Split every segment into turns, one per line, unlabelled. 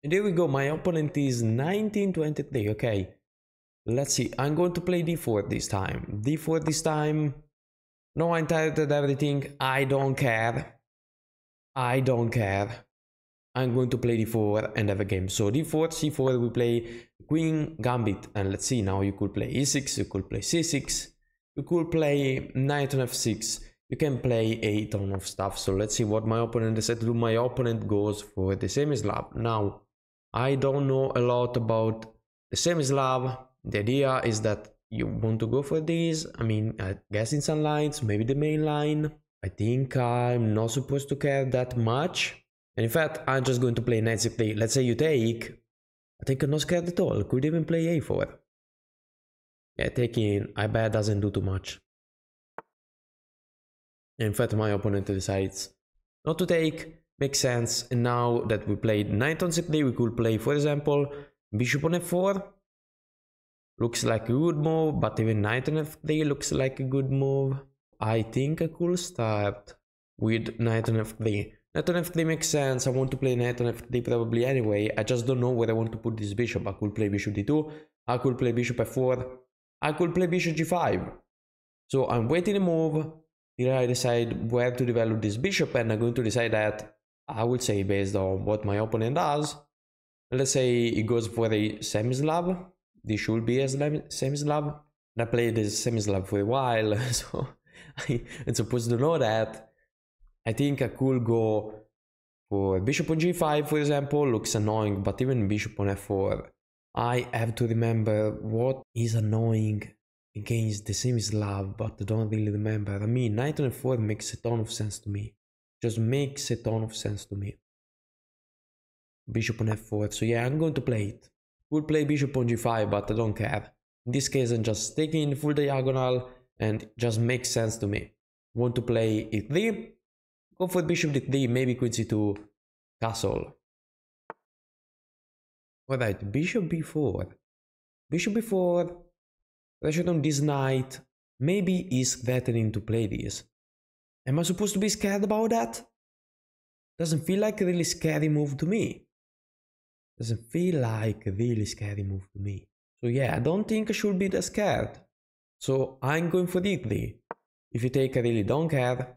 And here we go, my opponent is 1923, okay. Let's see, I'm going to play d4 this time. d4 this time. No, I'm tired of everything. I don't care. I don't care. I'm going to play d4 and have a game. So d4, c4, we play queen, gambit. And let's see, now you could play e6, you could play c6. You could play knight on f6. You can play a ton of stuff. So let's see what my opponent decides to do. My opponent goes for the semi-Slav. Now, I don't know a lot about the semi-Slav. The idea is that you want to go for this. I mean, I guess in some lines, maybe the main line. I think I'm not supposed to care that much. And in fact, I'm just going to play knight c3. Let's say you take. I think I'm not scared at all. Could even play a4. Yeah, taking, I bet, doesn't do too much. In fact, my opponent decides not to take. Makes sense. And now that we played knight on c3, we could play, for example, bishop on f4. Looks like a good move, but even knight on f3 looks like a good move. I think I could start with knight on f3. Knight on f3 makes sense. I want to play knight on f3 probably anyway. I just don't know where I want to put this bishop. I could play bishop d2. I could play bishop f4. I could play bishop g5. So I'm waiting a move. Here I decide where to develop this bishop, and I'm going to decide that, I would say, based on what my opponent does. Let's say he goes for a semi-Slav. This should be a semi-Slav. I played this semi-Slav for a while, so I'm supposed to know that. I think I could go for bishop on g5, for example. Looks annoying, but even bishop on f4. I have to remember what is annoying against the semi-Slav, but I don't really remember. I mean, knight on f4 makes a ton of sense to me. Just makes a ton of sense to me. Bishop on f4, so yeah, I'm going to play it. We'll play bishop on g5, but I don't care. In this case, I'm just taking full diagonal, and it just makes sense to me. Want to play e3? Go for bishop d3, maybe queen c2, castle. Alright, bishop b4. Bishop b4, pressure on this knight. Maybe he's threatening to play this. Am I supposed to be scared about that? Doesn't feel like a really scary move to me. Doesn't feel like a really scary move to me. So yeah, I don't think I should be that scared. So I'm going for d3. If you take, I really don't care.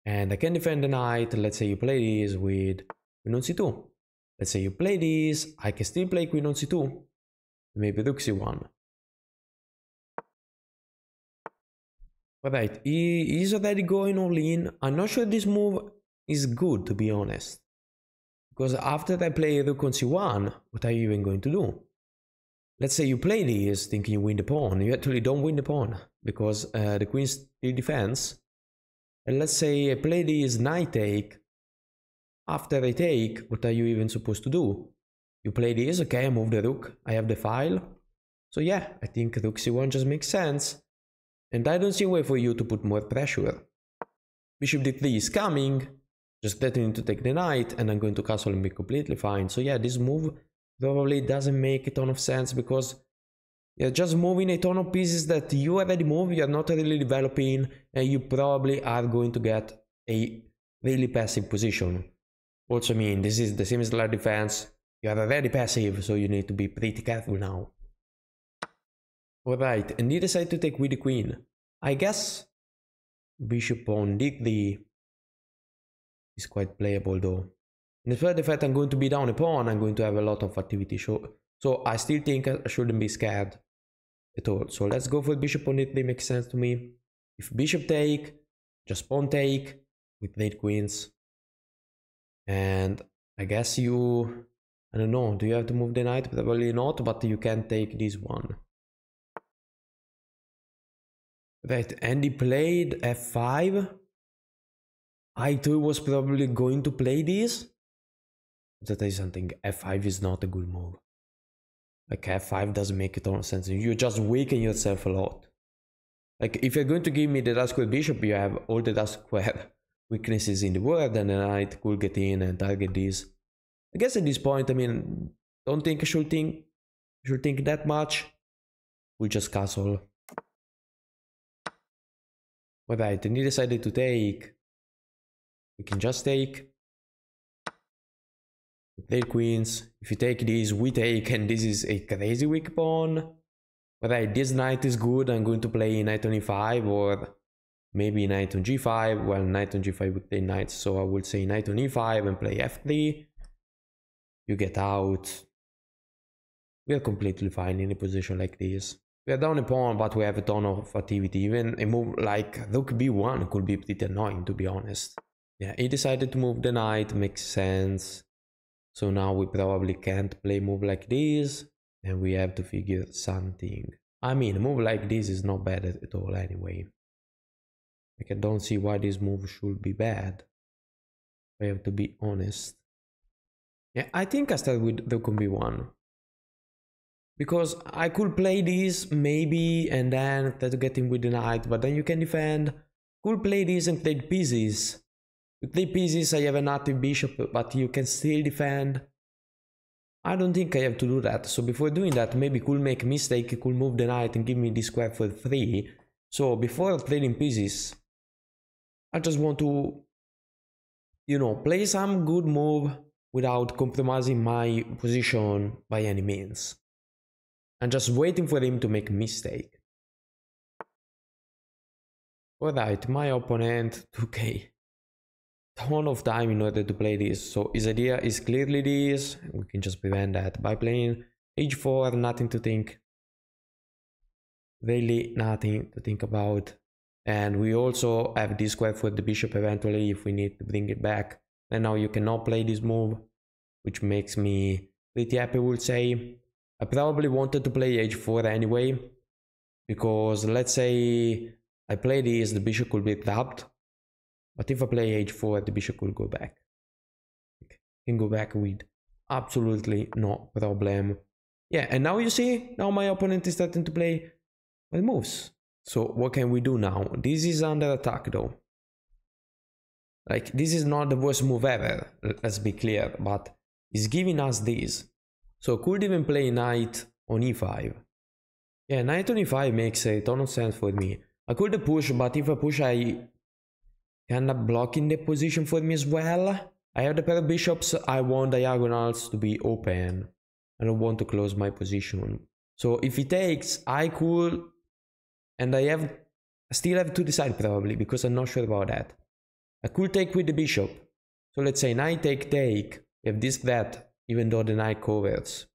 And I can defend the knight. Let's say you play this with queen on c2. Let's say you play this, I can still play queen on c2. Maybe rook c1. Alright, he is already going all in. I'm not sure this move is good, to be honest. Because after I play rook on c1, what are you even going to do? Let's say you play this thinking you win the pawn. You actually don't win the pawn, because the queen still defends. And let's say I play this knight take. After I take, what are you even supposed to do? You play this, okay, I move the rook, I have the file. So yeah, I think rook c1 just makes sense. And I don't see a way for you to put more pressure. Bishop d3 is coming, just threatening to take the knight, and I'm going to castle and be completely fine. So yeah, this move probably doesn't make a ton of sense, because you're just moving a ton of pieces that you already moved, you're not really developing, and you probably are going to get a really passive position. Also, I mean, this is the semi-Slav defense. You are already passive, so you need to be pretty careful now. Alright, and he decided to take with the queen. I guess bishop on d3 is quite playable though. And despite the fact I'm going to be down a pawn, I'm going to have a lot of activity. So I still think I shouldn't be scared at all. So let's go for bishop on d3, makes sense to me. If bishop take, just pawn take with 8 queens. And I guess you, I don't know, do you have to move the knight? Probably not, but you can take this one. Right, and he played f5. I thought he was probably going to play this. That is something, f5 is not a good move. Like f5 doesn't make a ton of sense. You just weaken yourself a lot. Like if you're going to give me the dark square bishop, you have all the dark square weaknesses in the world, and the knight could get in and target this. I guess at this point, I mean, don't think I should think that much. We'll just castle. Alright, and he decided to take. We can just take. Take queens. If you take this, we take, and this is a crazy weak pawn. Alright, this knight is good. I'm going to play knight on e5 or maybe knight on g5. Well, knight on g5 would take knight, so I would say knight on e5 and play f3. You get out. We are completely fine in a position like this. We are down a pawn, but we have a ton of activity. Even a move like rook b1 could be pretty annoying, to be honest. Yeah, he decided to move the knight, makes sense. So now we probably can't play a move like this, and we have to figure something. I mean, a move like this is not bad at all anyway. Like, I don't see why this move should be bad. I have to be honest. Yeah, I think I start with rook on b1. Because I could play this maybe and then try to get him with the knight, but then you can defend. Could play this and take pieces. You play pieces, I have an active bishop, but you can still defend. I don't think I have to do that, so before doing that, maybe could make a mistake, could move the knight and give me this square for 3. So before trading pieces, I just want to, you know, play some good move without compromising my position by any means. I'm just waiting for him to make a mistake. Alright, my opponent took a ton of time in order to play this, so his idea is clearly this. We can just prevent that by playing h4, nothing to think. Really nothing to think about. And we also have this square for the bishop eventually if we need to bring it back. And now you cannot play this move, which makes me pretty happy, I would say. I probably wanted to play h4 anyway, because let's say I play this, the bishop could be trapped. But if I play h4, the bishop could go back. Okay. Can go back with absolutely no problem. Yeah, and now you see, now my opponent is starting to play my moves. So what can we do now? This is under attack though. Like, this is not the worst move ever, let's be clear, but he's giving us this. So could even play knight on e5. Yeah, knight on e5 makes a ton of sense for me. I could push, but if I push, I end up blocking the position for me as well. I have the pair of bishops, I want diagonals to be open. I don't want to close my position. So if he takes, I could, and I still have to decide probably, because I'm not sure about that. I could take with the bishop. So let's say knight take, take. We have this threat, even though the knight covers.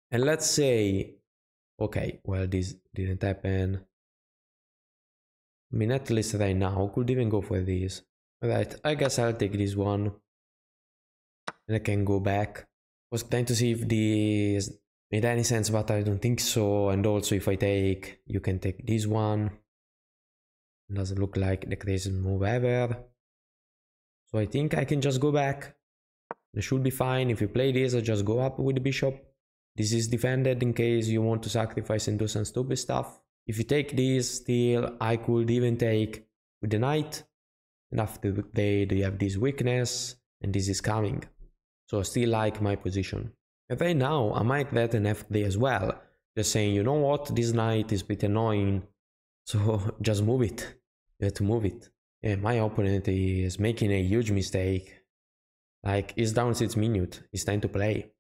And let's say, okay, well, this didn't happen. I mean, at least right now, could even go for this. Alright, I guess I'll take this one. And I can go back. Was trying to see if this made any sense, but I don't think so. And also, if I take, you can take this one. Doesn't look like the craziest move ever. So I think I can just go back. It should be fine. If you play this, I just go up with the bishop. This is defended in case you want to sacrifice and do some stupid stuff. If you take this, still, I could even take with the knight. And after they have this weakness, and this is coming. So I still like my position. And right now, I might let an f3 as well. Just saying, you know what, this knight is pretty annoying. So just move it. You have to move it. Yeah, my opponent is making a huge mistake. Like, it's down 6 minutes. It's time to play.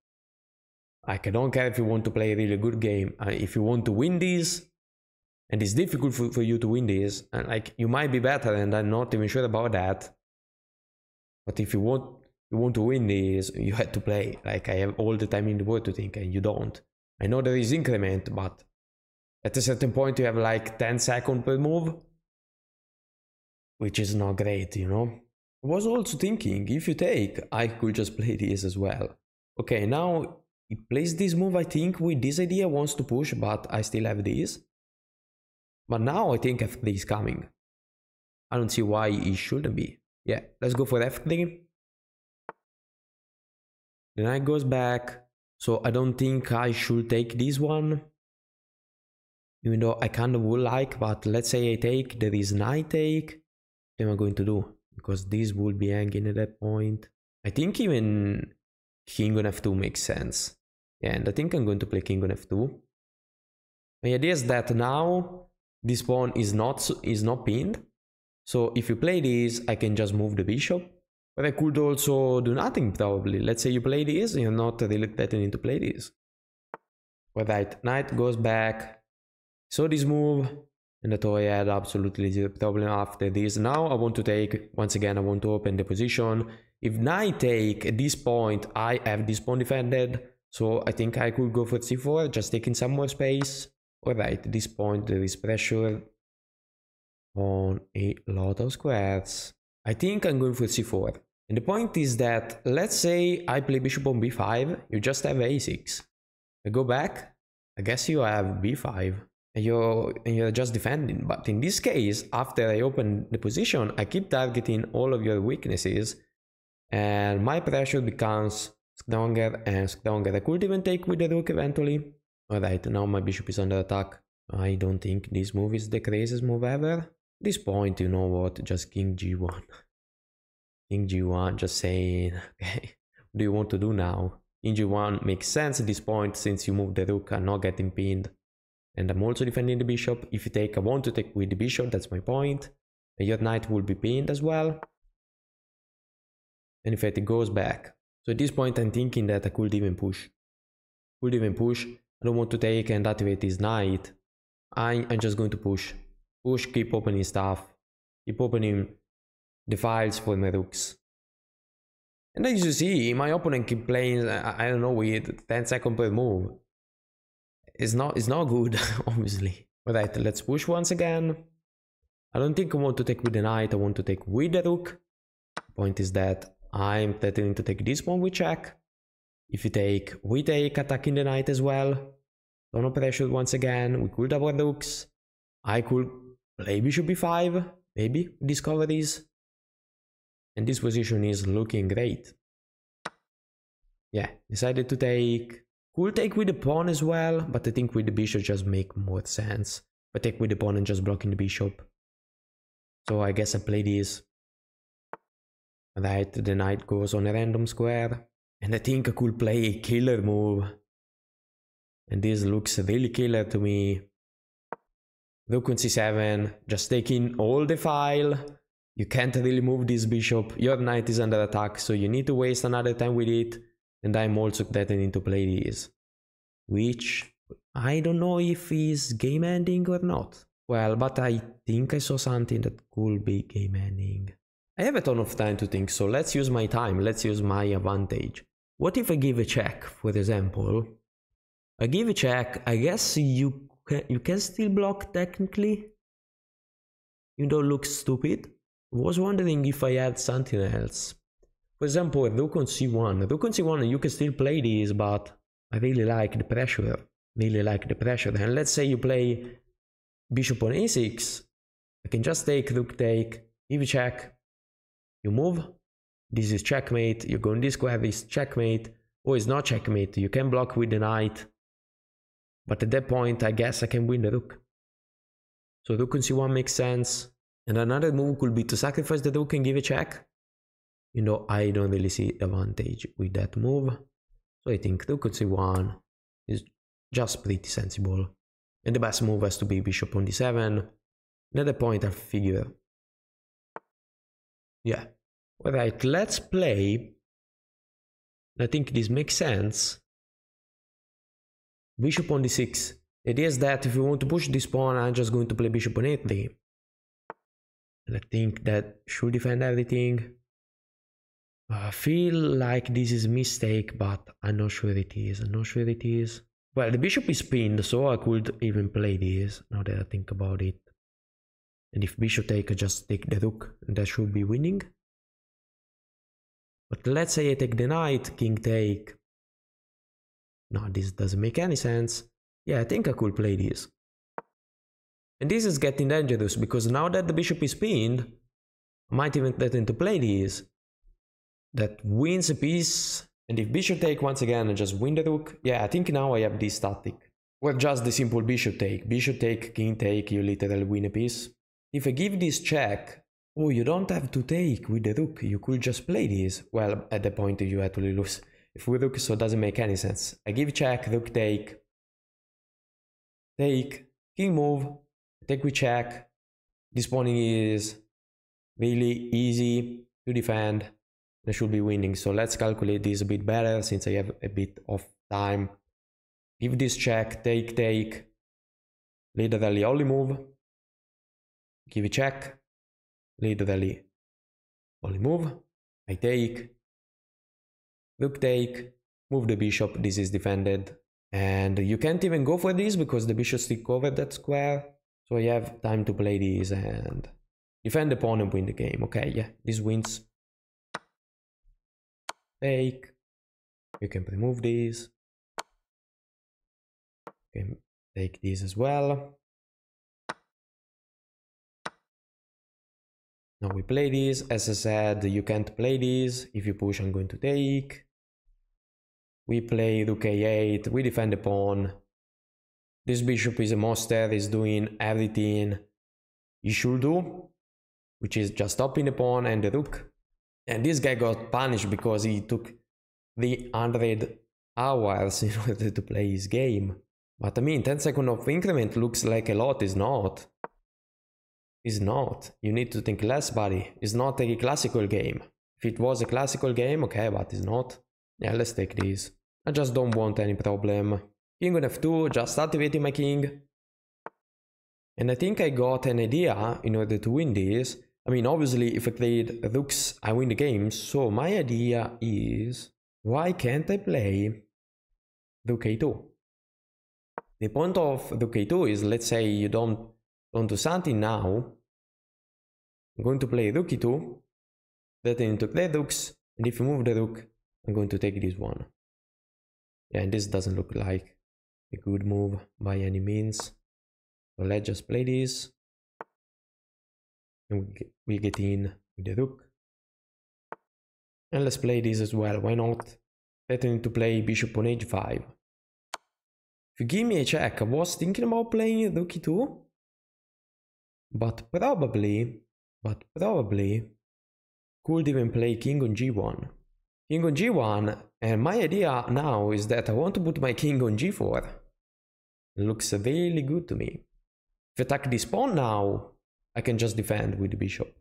Like, I don't care if you want to play a really good game. If you want to win this, and it's difficult for you to win this, and like, you might be better, and I'm not even sure about that. But if you want to win this, you have to play. Like, I have all the time in the world to think, and you don't. I know there is increment, but at a certain point you have like 10 seconds per move, which is not great, you know. I was also thinking, if you take, I could just play this as well. Okay, now he plays this move, I think, with this idea, wants to push, but I still have this. But now I think f3 is coming. I don't see why he shouldn't be. Yeah, let's go for f3. The knight goes back, so I don't think I should take this one. Even though I kind of would like, but let's say I take, there is knight take. What am I going to do? Because this would be hanging at that point. I think even king on f2 makes sense. Yeah, and I think I'm going to play king on f2. My idea is that now this pawn is not pinned. So if you play this, I can just move the bishop. But I could also do nothing probably. Let's say you play this, you're not really threatening to play this. Alright, knight goes back. So this move, and I thought I had absolutely zero problem after this. Now I want to take, once again, I want to open the position. If knight take at this point, I have this pawn defended. So I think I could go for c4, just taking some more space. Alright, at this point there is pressure on a lot of squares. I think I'm going for c4. And the point is that, let's say I play bishop on b5, you just have a6. I go back, I guess you have b5. And you're just defending. But in this case, after I open the position, I keep targeting all of your weaknesses. And my pressure becomes stronger and stronger. I could even take with the rook eventually. Alright, now my bishop is under attack. I don't think this move is the craziest move ever. At this point, you know what, just king g1. King g1, just saying, okay, what do you want to do now? King g1 makes sense at this point since you move the rook and not getting pinned. And I'm also defending the bishop. If you take, I want to take with the bishop, that's my point. And your knight will be pinned as well. And in fact, it goes back. So at this point, I'm thinking that I could even push. I don't want to take and activate this knight. I'm just going to push. Push, keep opening stuff. Keep opening the files for my rooks. And as you see, my opponent keep playing, I don't know, with 10 seconds per move. It's not good, obviously. Alright, let's push once again. I don't think I want to take with the knight, I want to take with the rook. Point is that I'm threatening to take this pawn with check. If you take, we take, attacking the knight as well. Don't no pressure once again, we could double rooks. I could play bishop b5, maybe, discover this. And this position is looking great. Yeah, decided to take. Could take with the pawn as well, but I think with the bishop just make more sense. But take with the pawn and just blocking the bishop. So I guess I play this. Right, the knight goes on a random square. And I think I could play a killer move. And this looks really killer to me. Rook on c7, just taking all the file. You can't really move this bishop. Your knight is under attack, so you need to waste another time with it. And I'm also threatening to play this. Which I don't know if is game ending or not. Well, but I think I saw something that could be game ending. I have a ton of time to think, so let's use my time, let's use my advantage. What if I give a check, for example? I give a check, I guess you can still block technically. You don't look stupid. I was wondering if I had something else. For example, rook on c1. Rook on c1 you can still play this, but I really like the pressure. And let's say you play bishop on a6. I can just take, rook take, give a check. You move. This is checkmate. You go in this square, this checkmate. Oh, it's not checkmate. You can block with the knight. But at that point, I guess I can win the rook. So rook on c1 makes sense. And another move could be to sacrifice the rook and give a check. You know, I don't really see advantage with that move. So I think rook on c1 is just pretty sensible. And the best move has to be bishop on d7. Another point I figure. Yeah. Alright, let's play. I think this makes sense. Bishop on d6. The idea is that if you want to push this pawn, I'm just going to play bishop on a3. And I think that should defend everything. I feel like this is a mistake, but I'm not sure it is. Well, the bishop is pinned, so I could even play this, now that I think about it. And if bishop take, I just take the rook, and that should be winning. But let's say I take the knight, king take. No, this doesn't make any sense. Yeah, I think I could play this. And this is getting dangerous, because now that the bishop is pinned, I might even threaten to play this. That wins a piece. And if bishop take once again, I just win the rook. Yeah, I think now I have this tactic. Or just the simple bishop take. Bishop take, king take, you literally win a piece. If I give this check, oh, you don't have to take with the rook. You could just play this. Well, at the point you actually lose. If we rook, so it doesn't make any sense. I give check, rook take. Take, king move, take with check. This pawn is really easy to defend. I should be winning. So let's calculate this a bit better since I have a bit of time. Give this check, take, literally only move. Give a check, literally only move. I take, rook take, move the bishop, this is defended. And you can't even go for this because the bishop still covered that square. So I have time to play this and defend the pawn and win the game. Okay, yeah, this wins. Take. You can remove these. You can take these as well. Now we play this. As I said, you can't play this. If you push, I'm going to take. We play rook a8. We defend the pawn. This bishop is a monster. Is doing everything he should do, which is just stopping the pawn and the rook. And this guy got punished because he took 300 hours in order to play his game. But I mean, 10 seconds of increment looks like a lot, is not. Is not. You need to think less, buddy. It's not a classical game. If it was a classical game, okay, but it's not. Yeah, let's take this. I just don't want any problem. King on f2, just activating my king. And I think I got an idea in order to win this. I mean, obviously, if I played rooks, I win the game. So my idea is, why can't I play rook a2? The point of rook a2 is, let's say you don't do something now. I'm going to play rook e2, threatening to play rooks, and if you move the rook, I'm going to take this one. Yeah, and this doesn't look like a good move by any means. So let's just play this. And we get in with the rook. And let's play this as well, why not? Threatening to play bishop on h5. If you give me a check, I was thinking about playing rook e2. But probably could even play king on g1. King on g1, and my idea now is that I want to put my king on g4. It looks really good to me. If I attack this pawn now, I can just defend with the bishop.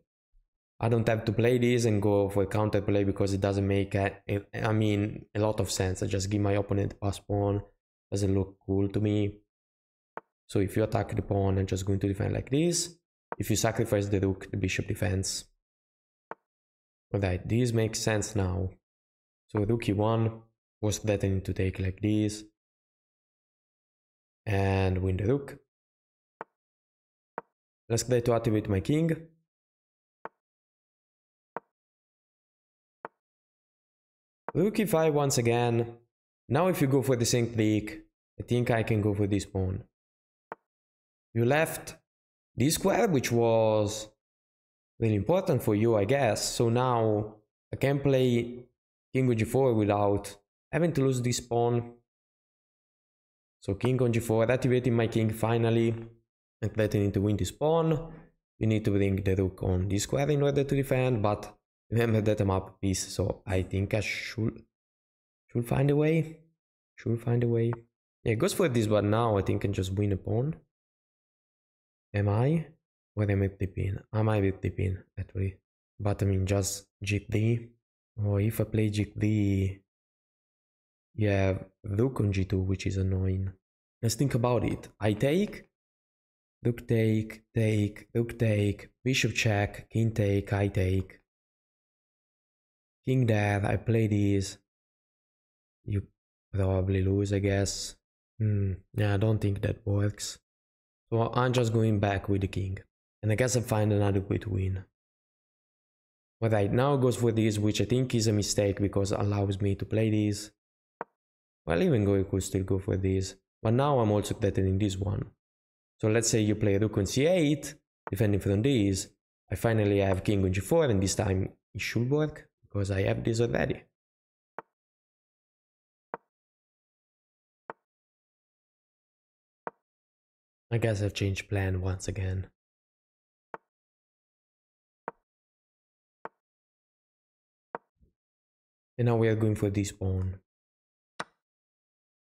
I don't have to play this and go for a counterplay because it doesn't make a lot of sense. I just give my opponent pass pawn. Doesn't look cool to me. So if you attack the pawn, I'm just going to defend like this. If you sacrifice the rook, the bishop defends. Alright, this makes sense now. So rook e1 was threatening to take like this. And win the rook. Let's try to activate my king. Rook e5 once again. Now if you go for the same click, I think I can go for this pawn. You left this square, which was really important for you, I guess. So now I can play king on g4 without having to lose this pawn. So king on g4, activating my king finally, and threatening to win this pawn. You need to bring the rook on this square in order to defend, but remember that I'm up a piece, so I think I should find a way. Yeah, it goes for this, but now I think I can just win a pawn. Am I? Or am I flipping? I might be flipping, actually. But I mean, just g3. Or if I play g3, yeah, rook on g2, which is annoying. Let's think about it. I take, rook take, rook take, bishop check, king take, I take. King there, I play this. You probably lose, I guess. Yeah, I don't think that works. So I'm just going back with the king. And I guess I'll find another way to win. Alright, now it goes for this, which I think is a mistake because it allows me to play this. Well, even though you could still go for this. But now I'm also threatening this one. So let's say you play rook on c8, defending from this. I finally have king on g4, and this time it should work because I have this already. I guess I've changed plan once again. And now we are going for this pawn.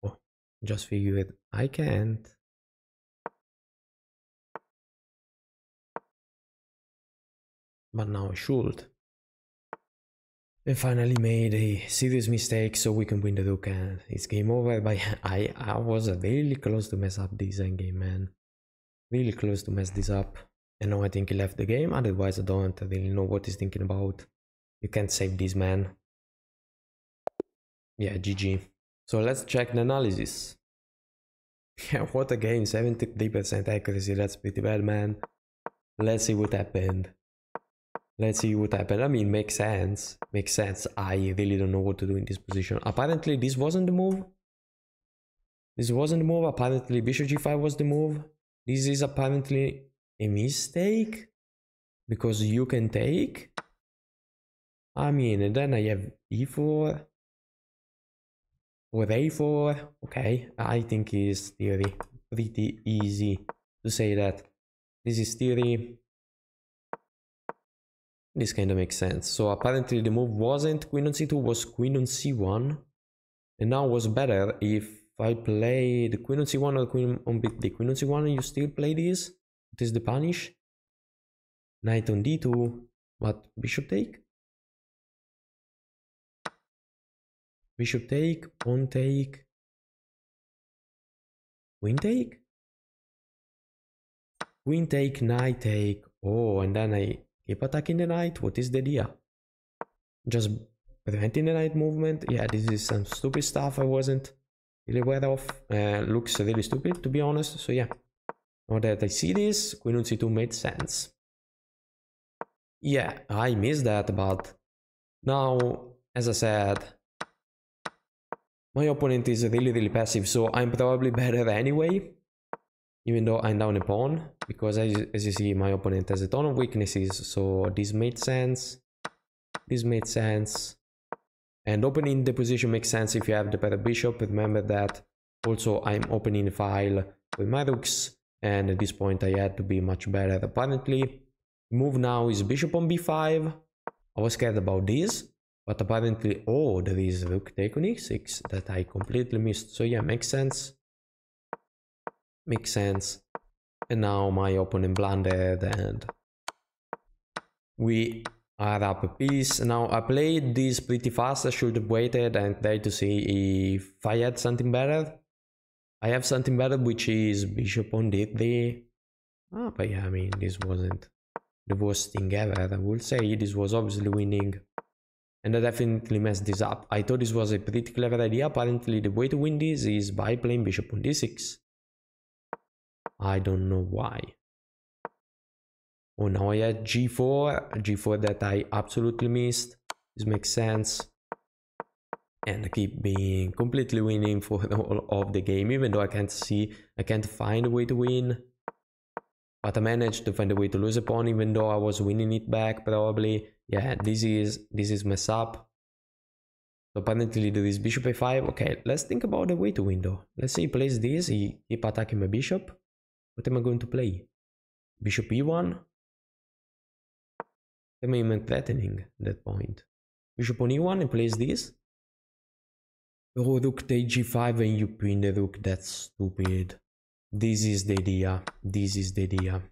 Oh, just figured I can't. But now I should. We finally made a serious mistake so we can win the rook and it's game over. But I was really close to mess up this endgame, man. Really close to mess this up. And now I think he left the game, otherwise I don't really know what he's thinking about. You can't save this, man. Yeah, GG. So let's check the analysis. Yeah, what a game, 73% accuracy, that's pretty bad, man. Let's see what happened. Let's see what happened. I mean, makes sense. Makes sense. I really don't know what to do in this position. Apparently, this wasn't the move. This wasn't the move. Apparently, bishop g5 was the move. This is apparently a mistake. Because you can take. I mean, and then I have e4. Or a4. Okay, I think it's theory. Pretty easy to say that. This is theory. This kind of makes sense. So apparently the move wasn't queen on c2, was queen on c1. And now was better if I play the queen on c1 or queen on the queen on c1 and you still play this. What is the punish? Knight on d2. What? Bishop take? Bishop take, pawn take. Queen take? Queen take, knight take. Oh, and then I keep attacking the knight. What is the idea? Just preventing the knight movement? Yeah, this is some stupid stuff I wasn't really aware of. Looks really stupid, to be honest. So yeah, now that I see this, queen on c2 made sense. Yeah, I missed that, but now, as I said, my opponent is really passive, so I'm probably better anyway. Even though I'm down a pawn, because as you see, my opponent has a ton of weaknesses, so this made sense. This made sense. And opening the position makes sense if you have the pair bishop. Remember that. Also, I'm opening the file with my rooks, and at this point I had to be much better. Apparently, move now is bishop on b5. I was scared about this, but apparently, oh, there is rook take on e6 that I completely missed. So yeah, makes sense. Makes sense. And now my opponent blundered and we are up a piece. Now I played this pretty fast. I should have waited and tried to see if I had something better. I have something better, which is bishop on d3. Ah, but yeah, I mean, this wasn't the worst thing ever. I will say this was obviously winning. And I definitely messed this up. I thought this was a pretty clever idea. Apparently the way to win this is by playing bishop on d6. I don't know why. Oh, now I had g4 that I absolutely missed. This makes sense. And I keep being completely winning for the whole of the game, even though I can't find a way to win. But I managed to find a way to lose a pawn, even though I was winning it back probably. Yeah, this is mess up. So apparently there is bishop a5. Okay, let's think about the way to win though. Let's say he plays this, he keep attacking my bishop. What am I going to play? Bishop e1? Am I even threatening at that point? Bishop on e1 and plays this? Oh, rook take g5 and you pin the rook. That's stupid. This is the idea. This is the idea.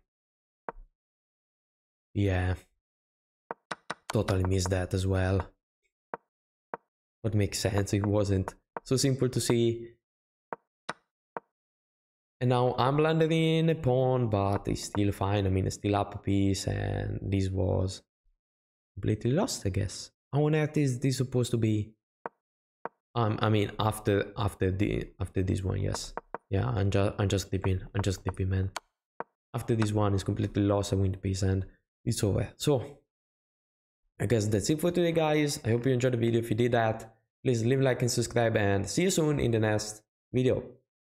Yeah. Totally missed that as well. But makes sense. It wasn't so simple to see. And now I'm blundering a pawn, but it's still fine. I mean, it's still up a piece, and this was completely lost, I guess. How on earth is this supposed to be? I mean, after this one, yes. Yeah, I'm just dipping, man. After this one is completely lost, I win the piece, and it's over. So, I guess that's it for today, guys. I hope you enjoyed the video. If you did that, please leave a like and subscribe, and see you soon in the next video.